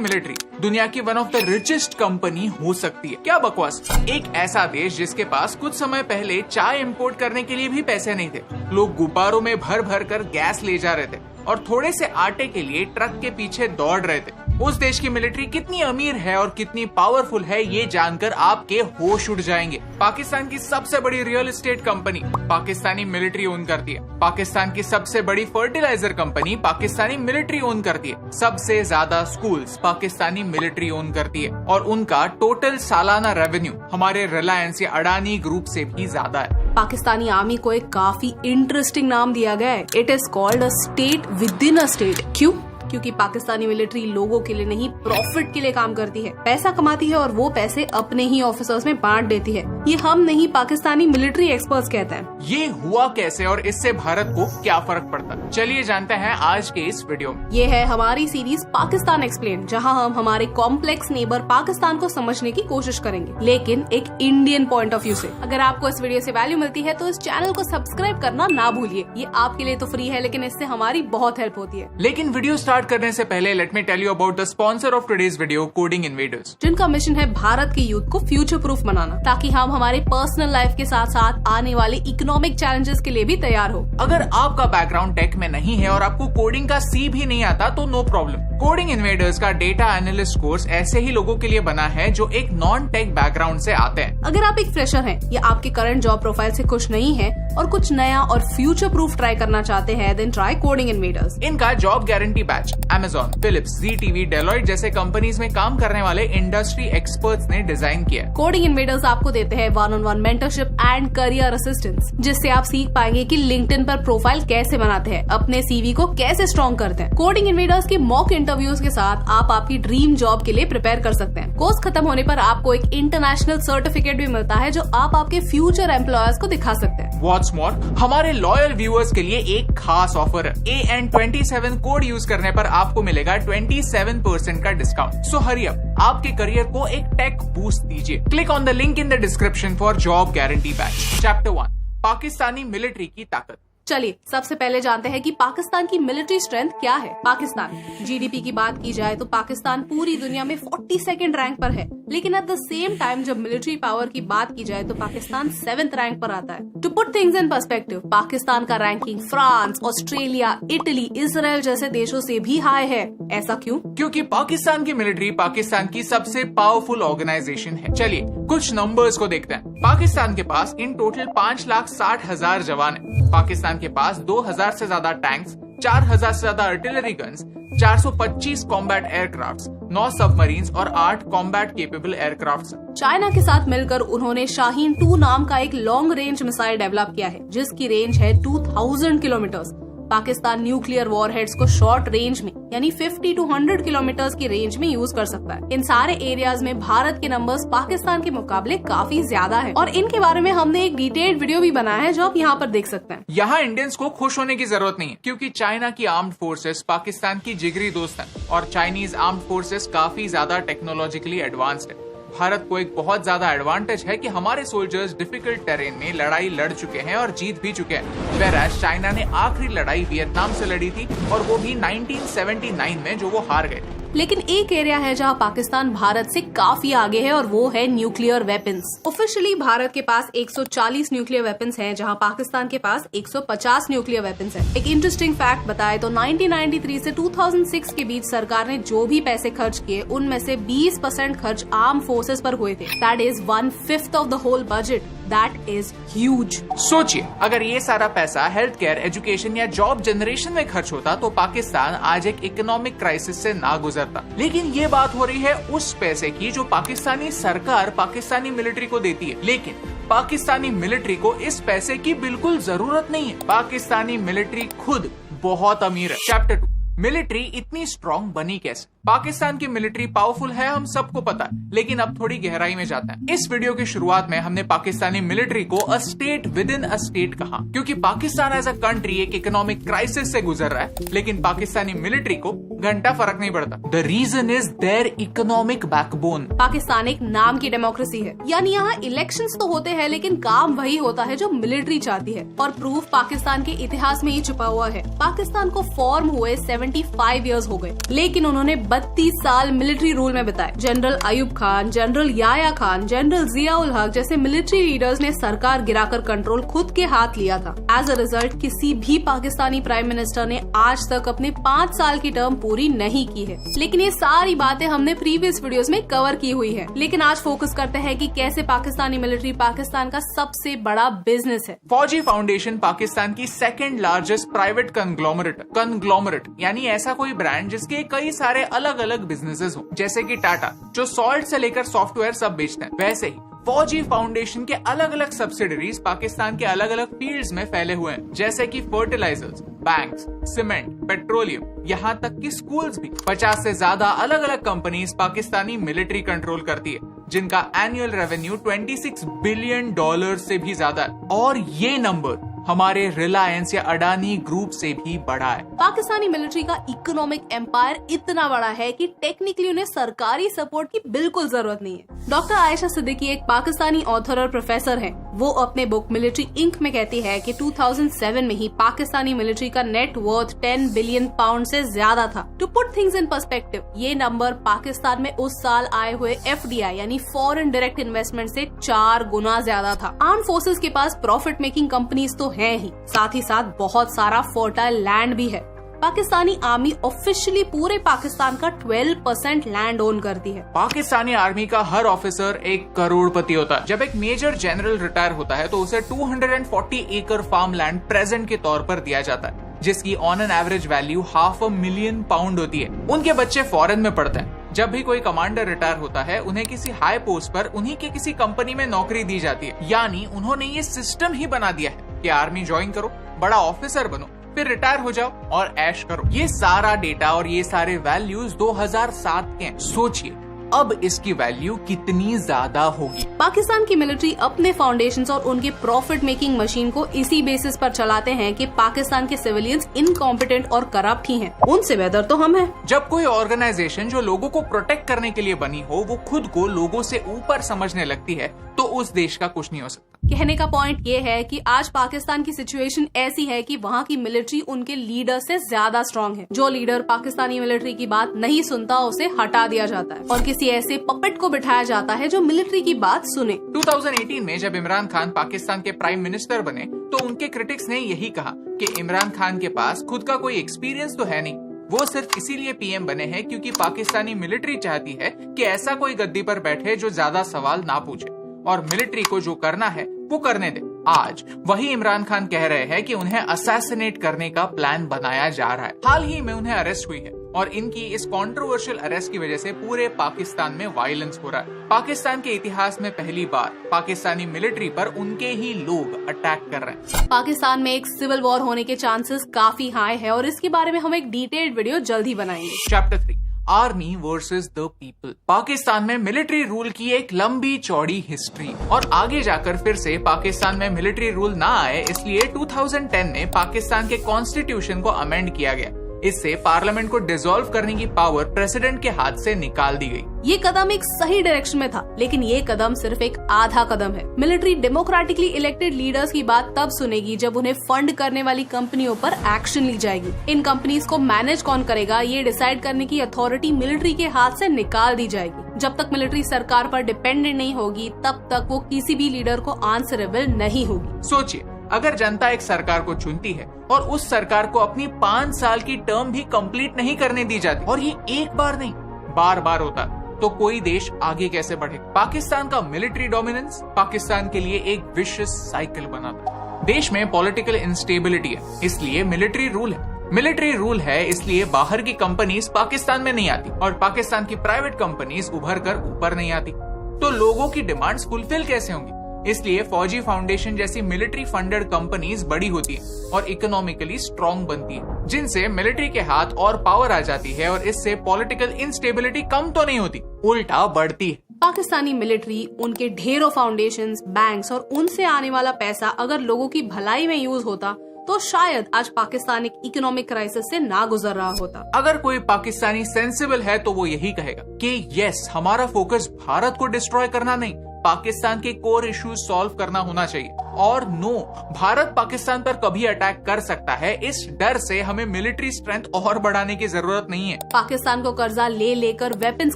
Military दुनिया की one of the richest company हो सकती है। क्या बकवास। एक ऐसा देश जिसके पास कुछ समय पहले चाय इंपोर्ट करने के लिए भी पैसे नहीं थे, लोग गुब्बारों में भर भर कर गैस ले जा रहे थे और थोड़े से आटे के लिए ट्रक के पीछे दौड़ रहे थे। उस देश की मिलिट्री कितनी अमीर है और कितनी पावरफुल है ये जानकर आपके होश उड़ जाएंगे। पाकिस्तान की सबसे बड़ी real estate company Pakistani military own करती है। पाकिस्तान की सबसे बड़ी fertiliser company Pakistani military own करती है। सबसे ज्यादा स्कूल्स पाकिस्तानी मिलिट्री ओन करती है और उनका टोटल सालाना रेवेन्यू हमारे रिलायंस या अडानी ग्रुप से भी ज्यादा है। पाकिस्तानी आर्मी को एक काफी इंटरेस्टिंग नाम दिया गया है। It is called a state with in a state. क्यों? क्योंकि पाकिस्तानी मिलिट्री लोगों के लिए नहीं, प्रॉफिट के लिए काम करती है, पैसा कमाती है और वो पैसे अपने ही ऑफिसर्स में बांट देती है। ये हम नहीं, पाकिस्तानी मिलिट्री एक्सपर्ट्स कहते हैं। ये हुआ कैसे और इससे भारत को क्या फर्क पड़ता है, चलिए जानते हैं आज के इस वीडियो में। ये है हमारी सीरीज पाकिस्तान एक्सप्लेन, जहां हम हमारे कॉम्प्लेक्स नेबर पाकिस्तान को समझने की कोशिश करेंगे, लेकिन एक इंडियन पॉइंट ऑफ व्यू से। अगर आपको इस वीडियो से वैल्यू मिलती है तो इस चैनल को सब्सक्राइब करना ना भूलिए। ये आपके लिए तो फ्री है, लेकिन इससे हमारी बहुत हेल्प होती है। लेकिन वीडियो स्टार्ट करने से पहले let me tell you about the sponsor of today's video, coding invaders, जिनका मिशन है भारत के यूथ को फ्यूचर प्रूफ बनाना, ताकि हम हमारे पर्सनल लाइफ के साथ साथ आने वाले इकोनॉमिक चैलेंजेस के लिए भी तैयार हो। अगर आपका बैकग्राउंड टेक में नहीं है और आपको कोडिंग का सी भी नहीं आता तो नो प्रॉब्लम। कोडिंग इन्वेडर्स का डेटा एनालिस्ट कोर्स ऐसे ही लोगों के लिए बना है जो एक नॉन टेक बैकग्राउंड से आते हैं। अगर आप एक फ्रेशर हैं या आपके करंट जॉब प्रोफाइल से खुश नहीं है और कुछ नया और फ्यूचर प्रूफ ट्राई करना चाहते हैं, देन ट्राई कोडिंग इन्वेडर्स। इनका job guarantee batch Amazon, Philips, ZTV, Deloitte जैसे कंपनीज में काम करने वाले इंडस्ट्री एक्सपर्ट्स ने डिजाइन किया। कोडिंग इन्वेडर्स आपको देते हैं 1-on-1 mentorship and career assistance, जिससे आप सीख पाएंगे कि लिंक्डइन पर प्रोफाइल कैसे बनाते हैं, अपने सीवी को कैसे स्ट्रॉन्ग करते हैं। कोडिंग इन्वेडर्स के मॉक इंटरव्यूज के साथ आप आपकी ड्रीम जॉब के लिए प्रिपेयर कर सकते हैं। कोर्स खत्म होने पर आपको एक इंटरनेशनल सर्टिफिकेट भी मिलता है, जो आप आपके फ्यूचर एम्प्लॉयर्स को दिखा सकते हैं। What's more, हमारे लॉयल व्यूअर्स के लिए एक खास ऑफर है। AN27 कोड यूज करने पर आपको मिलेगा 27% का डिस्काउंट। सो हरी अप, आपके करियर को एक टेक बूस्ट दीजिए। Click on the link in the description for job guarantee batch. Chapter 1, Pakistani military की ताकत। चलिए सबसे पहले जानते हैं कि पाकिस्तान की मिलिट्री स्ट्रेंथ क्या है। पाकिस्तान जीडीपी की बात की जाए तो पाकिस्तान पूरी दुनिया में 42nd रैंक पर है, लेकिन एट द सेम टाइम जब मिलिट्री पावर की बात की जाए तो पाकिस्तान 7th रैंक पर आता है। To put things in perspective, Pakistan का ranking France, Australia, Italy, Israel जैसे देशों से भी हाई है। ऐसा क्यों? क्योंकि पाकिस्तान की मिलिट्री पाकिस्तान की सबसे पावरफुल ऑर्गेनाइजेशन है। चलिए कुछ नंबर्स को देखते हैं। पाकिस्तान के पास इन टोटल 5,60,000 जवान है। पाकिस्तान के पास 2,000 से ज्यादा टैंक्स, 4,000 से ज्यादा artillery guns, 425 combat aircrafts, 9 submarines और 8 कॉम्बैट केपेबल एयरक्राफ्ट्स। चाइना के साथ मिलकर उन्होंने शाहीन 2 नाम का एक लॉन्ग रेंज मिसाइल डेवलप किया है, जिसकी रेंज है 2000 किलोमीटर्स। पाकिस्तान न्यूक्लियर वॉरहेड्स को शॉर्ट रेंज में यानी 50 to 100 किलोमीटर्स की रेंज में यूज कर सकता है। इन सारे एरियाज में भारत के नंबर्स पाकिस्तान के मुकाबले काफी ज्यादा है और इनके बारे में हमने एक डिटेल्ड वीडियो भी बनाया है, जो आप यहाँ पर देख सकते हैं। यहाँ इंडियंस को खुश होने की जरूरत नहीं है, क्योंकि चाइना की आर्म्ड फोर्सेस पाकिस्तान की जिगरी दोस्त है और चाइनीज आर्म्ड फोर्सेस काफी ज्यादा टेक्नोलॉजिकली एडवांस्ड है। भारत को एक बहुत ज्यादा एडवांटेज है कि हमारे सोल्जर्स डिफिकल्ट टेरेन में लड़ाई लड़ चुके हैं और जीत भी चुके हैं। वेराज चाइना ने आखिरी लड़ाई वियतनाम से लड़ी थी और वो भी 1979 में, जो वो हार गए। लेकिन एक एरिया है जहां पाकिस्तान भारत से काफी आगे है और वो है न्यूक्लियर वेपन्स। ऑफिशियली भारत के पास 140 न्यूक्लियर वेपन्स हैं, जहां पाकिस्तान के पास 150 न्यूक्लियर वेपन्स हैं। एक इंटरेस्टिंग फैक्ट बताए तो 1993 से 2006 के बीच सरकार ने जो भी पैसे खर्च किए, उनमें से 20% खर्च आर्म फोर्सेस पर हुए थे। That is 1/5 of the whole budget. That is huge. सोचिए, अगर ये सारा पैसा हेल्थ केयर, एजुकेशन या जॉब जनरेशन में खर्च होता तो पाकिस्तान आज एक इकोनॉमिक क्राइसिस से ना गुजरता। लेकिन ये बात हो रही है उस पैसे की जो पाकिस्तानी सरकार पाकिस्तानी मिलिट्री को देती है। लेकिन पाकिस्तानी मिलिट्री को इस पैसे की बिल्कुल जरूरत नहीं है। पाकिस्तानी मिलिट्री खुद बहुत अमीर है। चैप्टर 2, मिलिट्री इतनी स्ट्रॉन्ग बनी कैसे। पाकिस्तान की मिलिट्री पावरफुल है, हम सबको पता है, लेकिन अब थोड़ी गहराई में जाते हैं। इस वीडियो की शुरुआत में हमने पाकिस्तानी मिलिट्री को a state with in a state कहा, क्योंकि पाकिस्तान एज अ कंट्री एक इकोनॉमिक क्राइसिस से गुजर रहा है, लेकिन पाकिस्तानी मिलिट्री को घंटा फर्क नहीं पड़ता। The reason is their economic backbone. Pakistan एक नाम की डेमोक्रेसी है, यानी यहाँ इलेक्शंस तो होते हैं, लेकिन काम वही होता है जो मिलिट्री चाहती है। और प्रूफ पाकिस्तान के इतिहास में ही छुपा हुआ है। पाकिस्तान को फॉर्म हुए 75 इयर्स हो गए, लेकिन उन्होंने 32 साल मिलिट्री रूल में बिताए। General Ayub Khan, general Yahya Khan, general Ziaul Haq जैसे मिलिट्री लीडर्स ने सरकार गिराकर कंट्रोल खुद के हाथ लिया था। एज अ रिजल्ट किसी भी पाकिस्तानी प्राइम मिनिस्टर ने आज तक अपने 5 साल की टर्म पूरी नहीं की है। लेकिन ये सारी बातें हमने प्रीवियस वीडियोस में कवर की हुई है। लेकिन आज फोकस करते हैं कि कैसे पाकिस्तानी मिलिट्री पाकिस्तान का सबसे बड़ा बिजनेस है। फौजी फाउंडेशन पाकिस्तान की सेकंड लार्जेस्ट प्राइवेट कंग्लोमरेट यानी ऐसा कोई ब्रांड जिसके कई सारे अलग अलग बिजनेसेस हो, जैसे कि टाटा जो सॉल्ट से लेकर सॉफ्टवेयर सब बेचते हैं, वैसे ही फौजी फाउंडेशन के अलग अलग सब्सिडरीज पाकिस्तान के अलग अलग फील्ड्स में फैले हुए हैं, जैसे कि फर्टिलाइजर्स, बैंक्स, सीमेंट, पेट्रोलियम, यहाँ तक कि स्कूल्स भी। 50 से ज्यादा अलग अलग कंपनीज पाकिस्तानी मिलिट्री कंट्रोल करती है, जिनका एनुअल रेवेन्यू $26 बिलियन से भी ज्यादा है। और ये नंबर हमारे रिलायंस या अडानी ग्रुप से भी बड़ा है। पाकिस्तानी मिलिट्री का इकोनॉमिक एम्पायर इतना बड़ा है कि टेक्निकली उन्हें सरकारी सपोर्ट की बिल्कुल जरूरत नहीं है। डॉक्टर आयशा सिद्दीकी एक पाकिस्तानी ऑथर और प्रोफेसर हैं। वो अपने बुक मिलिट्री इंक में कहती है कि 2007 में ही पाकिस्तानी मिलिट्री का नेट वर्थ 10 बिलियन पाउंड से ज्यादा था। To put things in perspective, ये नंबर पाकिस्तान में उस साल आए हुए FDI यानी फॉरेन डायरेक्ट इन्वेस्टमेंट से 4 गुना ज्यादा था। आर्म फोर्सेस के पास प्रॉफिट मेकिंग कंपनीज तो है ही, साथ ही साथ बहुत सारा फर्टाइल लैंड भी है। पाकिस्तानी आर्मी ऑफिशियली पूरे पाकिस्तान का 12% लैंड ओन करती है। पाकिस्तानी आर्मी का हर ऑफिसर एक करोड़पति होता है। जब एक मेजर जनरल रिटायर होता है तो उसे 240 एकड़ फार्म लैंड प्रेजेंट के तौर पर दिया जाता है, जिसकी ऑन एन एवरेज वैल्यू £500,000 होती है। उनके बच्चे फॉरेन में पढ़ते हैं। जब भी कोई कमांडर रिटायर होता है, उन्हें किसी हाई पोस्ट पर उन्हीं के किसी कंपनी में नौकरी दी जाती है। यानी उन्होंने ये सिस्टम ही बना दिया है कि आर्मी ज्वाइन करो, बड़ा ऑफिसर बनो, फिर रिटायर हो जाओ और ऐश करो। ये सारा डेटा और ये सारे वैल्यूज 2007 के हैं। सोचिए अब इसकी वैल्यू कितनी ज्यादा होगी। पाकिस्तान की मिलिट्री अपने फाउंडेशंस और उनके प्रॉफिट मेकिंग मशीन को इसी बेसिस पर चलाते हैं कि पाकिस्तान के सिविलियंस इनकॉम्पिटेंट और करप्ट ही हैं। उनसे बेहतर तो हम हैं। जब कोई ऑर्गेनाइजेशन जो लोगों को प्रोटेक्ट करने के लिए बनी हो, वो खुद को लोगों से ऊपर समझने लगती है, तो उस देश का कुछ नहीं हो सकता। कहने का पॉइंट ये है कि आज पाकिस्तान की सिचुएशन ऐसी है कि वहाँ की मिलिट्री उनके लीडर से ज्यादा स्ट्रांग है। जो लीडर पाकिस्तानी मिलिट्री की बात नहीं सुनता, उसे हटा दिया जाता है और किसी ऐसे पपेट को बिठाया जाता है जो मिलिट्री की बात सुने। 2018 में जब इमरान खान पाकिस्तान के प्राइम मिनिस्टर बने, तो उनके क्रिटिक्स ने यही कहा कि इमरान खान के पास खुद का कोई एक्सपीरियंस तो है नहीं, वो सिर्फ इसीलिए PM बने हैं क्योंकि पाकिस्तानी मिलिट्री चाहती है कि ऐसा कोई गद्दी पर बैठे जो ज्यादा सवाल ना पूछे और मिलिट्री को जो करना है वो करने दे। आज वही इमरान खान कह रहे हैं कि उन्हें असैसिनेट करने का प्लान बनाया जा रहा है। हाल ही में उन्हें अरेस्ट हुई है और इनकी इस कंट्रोवर्शियल अरेस्ट की वजह से पूरे पाकिस्तान में वायलेंस हो रहा है। पाकिस्तान के इतिहास में पहली बार पाकिस्तानी मिलिट्री पर उनके ही लोग अटैक कर रहे हैं। पाकिस्तान में एक सिविल वॉर होने के चांसेस काफी हाई है और इसके बारे में हम एक डिटेल्ड वीडियो जल्द ही बनाएंगे। Chapter 3 army versus the people. Pakistan में मिलिट्री रूल की एक लंबी चौड़ी हिस्ट्री और आगे जाकर फिर से पाकिस्तान में मिलिट्री रूल ना आए, इसलिए 2010 में पाकिस्तान के कॉन्स्टिट्यूशन को अमेंड किया गया। इससे पार्लियामेंट को डिसॉल्व करने की पावर प्रेसिडेंट के हाथ से निकाल दी गई। ये कदम एक सही डायरेक्शन में था, लेकिन ये कदम सिर्फ एक आधा कदम है। मिलिट्री डेमोक्रेटिकली इलेक्टेड लीडर्स की बात तब सुनेगी जब उन्हें फंड करने वाली कंपनियों पर एक्शन ली जाएगी। इन कंपनीज को मैनेज कौन करेगा, ये डिसाइड करने की अथॉरिटी मिलिट्री के हाथ से निकाल दी जाएगी। जब तक मिलिट्री सरकार पर डिपेंडेंट नहीं होगी, तब तक वो किसी भी लीडर को आंसरेबल नहीं होगी। सोचिए, अगर जनता एक सरकार को चुनती है और उस सरकार को अपनी 5 साल की टर्म भी कंप्लीट नहीं करने दी जाती, और ये एक बार नहीं बार बार होता, तो कोई देश आगे कैसे बढ़े। पाकिस्तान का मिलिट्री डोमिनेंस पाकिस्तान के लिए एक विशियस साइकिल बनाता। देश में पॉलिटिकल इंस्टेबिलिटी है, इसलिए मिलिट्री रूल है। मिलिट्री रूल है, इसलिए बाहर की कंपनीज पाकिस्तान में नहीं आती और पाकिस्तान की प्राइवेट कंपनीज उभर कर ऊपर नहीं आती। तो लोगों की डिमांड्स फुलफिल कैसे होंगी? इसलिए फौजी फाउंडेशन जैसी मिलिट्री फंडेड कंपनीज बड़ी होती है और इकोनॉमिकली स्ट्रांग बनती है, जिनसे मिलिट्री के हाथ और पावर आ जाती है और इससे पॉलिटिकल इंस्टेबिलिटी कम तो नहीं होती, उल्टा बढ़ती है। पाकिस्तानी मिलिट्री, उनके ढेरों फाउंडेशंस, बैंक्स और उनसे आने वाला पैसा अगर लोगों की भलाई में यूज होता तो शायद आज पाकिस्तान एक इकोनॉमिक क्राइसिस से ना गुजर रहा होता। अगर कोई पाकिस्तानी सेंसिबल है तो वो यही कहेगा कि यस, हमारा फोकस भारत को डिस्ट्रॉय करना नहीं, पाकिस्तान के कोर इश्यूज सॉल्व करना होना चाहिए। और नो, भारत पाकिस्तान पर कभी अटैक कर सकता है, इस डर से हमें मिलिट्री स्ट्रेंथ और बढ़ाने की जरूरत नहीं है। पाकिस्तान को कर्जा ले लेकर वेपन्स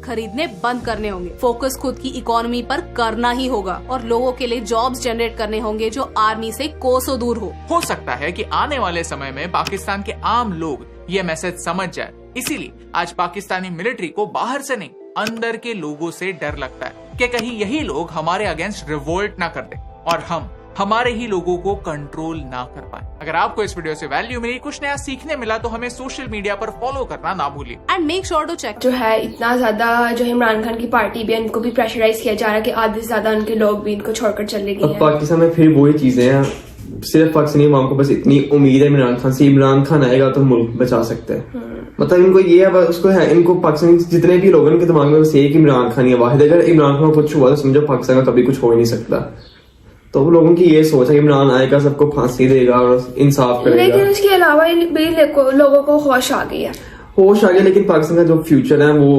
खरीदने बंद करने होंगे। फोकस खुद की इकोनॉमी पर करना ही होगा और लोगों के लिए जॉब्स जनरेट करने होंगे जो आर्मी से कोसों दूर हो सकता है कि आने वाले समय में पाकिस्तान के आम लोग ये मैसेज समझ जाए। इसीलिए आज पाकिस्तानी मिलिट्री को बाहर से नहीं, अंदर के लोगों से डर लगता है कि कहीं यही लोग हमारे अगेंस्ट रिवोल्ट ना कर दे और हम हमारे ही लोगों को कंट्रोल ना कर पाए। अगर आपको इस वीडियो से वैल्यू मिली, कुछ नया सीखने मिला, तो हमें सोशल मीडिया पर फॉलो करना ना भूलिए and make sure to check. जो है इतना ज्यादा जो इमरान खान की पार्टी भी है, इनको भी प्रेशराइज किया जा रहा है कि आधे से ज्यादा उनके लोग भी इनको छोड़कर चले गए हैं। पाकिस्तान में फिर वही चीजें हैं, सिर्फ पाकिस्तानी अवाम को बस इतनी उम्मीद है इमरान खान से, इमरान खान आएगा तो मुल्क बचा सकते हैं। मतलब इनको ये है, उसको है, इनको पाकिस्तान जितने भी लोग उनके दिमाग में बस एक इमरान खान ही वाहिद। अगर इमरान खान को कुछ हुआ तो समझो पाकिस्तान का कभी कुछ हो ही नहीं सकता। तो वो लोगों की ये सोच है कि इमरान आएगा, सबको फांसी देगा और इंसाफ करेगा। लेकिन इसके अलावा भी लोगों को होश आ गई है, होश आ गया। लेकिन पाकिस्तान का जो फ्यूचर है वो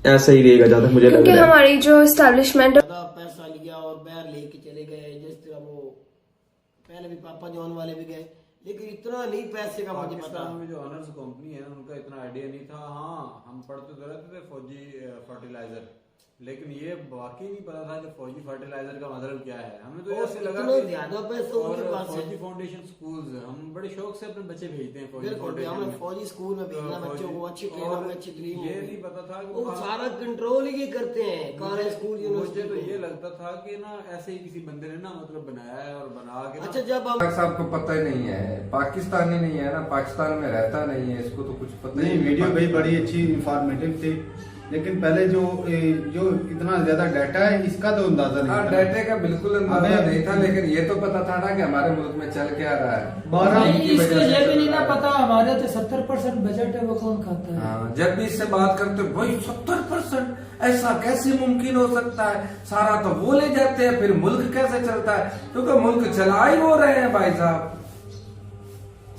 ऐसा ही रहेगा जहाँ तक मुझे लग रहा है। क्योंकि हमारी जो एस्टेब्लिशमेंट पैसा लिया और बैर लेके चले गए, जिस तरह वो पहले भी पापा जॉन वाले भी गए, लेकिन इतना नहीं पैसे का मुझे पता। पाकिस्तान में जो ऑनर्स कंपनी है उनका इतना आइडिया नहीं था। हाँ, हम पढ़ते तो रहते थे फौजी फर्टिलाइजर, लेकिन ये वाकई नहीं पता था कि फौजी फर्टिलाइजर का मतलब क्या है। हमें तो ऐसे लगा कि ज्यादा पैसा उनके पास है। फौजी फाउंडेशन स्कूल्स, हम बड़े शौक से अपने बच्चे भेजते हैं फौजी बिल्कुल, हमें फौजी स्कूल में भेजना बच्चों को, अच्छी ट्रेनिंग में, अच्छी ट्रेनिंग। ये नहीं पता था कि वो सारा कंट्रोल ही करते हैं कॉलेज स्कूल यूनिवर्सिटी। मुझे तो ये लगता था कि ना ऐसे ही किसी बंदे ने ना मतलब बनाया है और बना के। अच्छा, जब आप साहब को पता ही नहीं है, पाकिस्तानी नहीं है ना, पाकिस्तान में रहता नहीं है, इसको तो कुछ पता नहीं। वीडियो भाई बड़ी अच्छी इंफॉर्मेटिव थी, लेकिन पहले जो इतना ज्यादा डाटा है इसका तो अंदाजा नहीं था। डाटे का बिल्कुल अंदाजा नहीं था, लेकिन ये तो पता था ना कि हमारे मुल्क में चल क्या रहा है। इसके ये भी नहीं ना पता हमारे तो 70% बजट है, वो कौन खाता है। हाँ, जब भी इससे बात करते भाई 70% ऐसा कैसे मुमकिन हो सकता है, सारा तो वो ले जाते हैं, फिर मुल्क कैसे चलता है, क्योंकि मुल्क चला ही वो रहे हैं भाई साहब।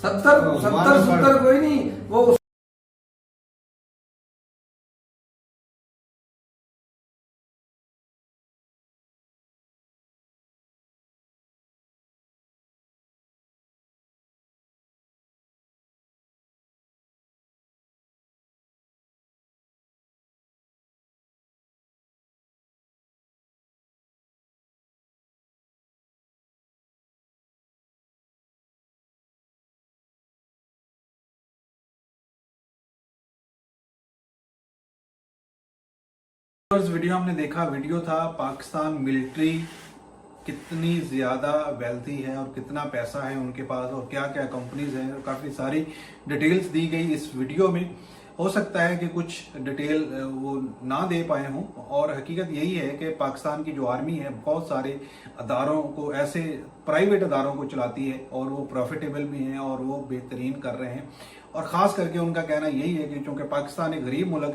70 कोई नहीं, वो वीडियो हमने देखा, वीडियो था पाकिस्तान मिलिट्री कितनी ज्यादा वेल्थी है और कितना पैसा है उनके पास और क्या क्या कंपनीज हैं, और काफी सारी डिटेल्स दी गई इस वीडियो में। हो सकता है कि कुछ डिटेल वो ना दे पाए हों, और हकीकत यही है कि पाकिस्तान की जो आर्मी है बहुत सारे अदारों को, ऐसे प्राइवेट अदारों को चलाती है और वो प्रॉफिटेबल भी हैं और वो बेहतरीन कर रहे हैं। और ख़ास करके उनका कहना यही है कि चूँकि पाकिस्तान एक गरीब मुल्क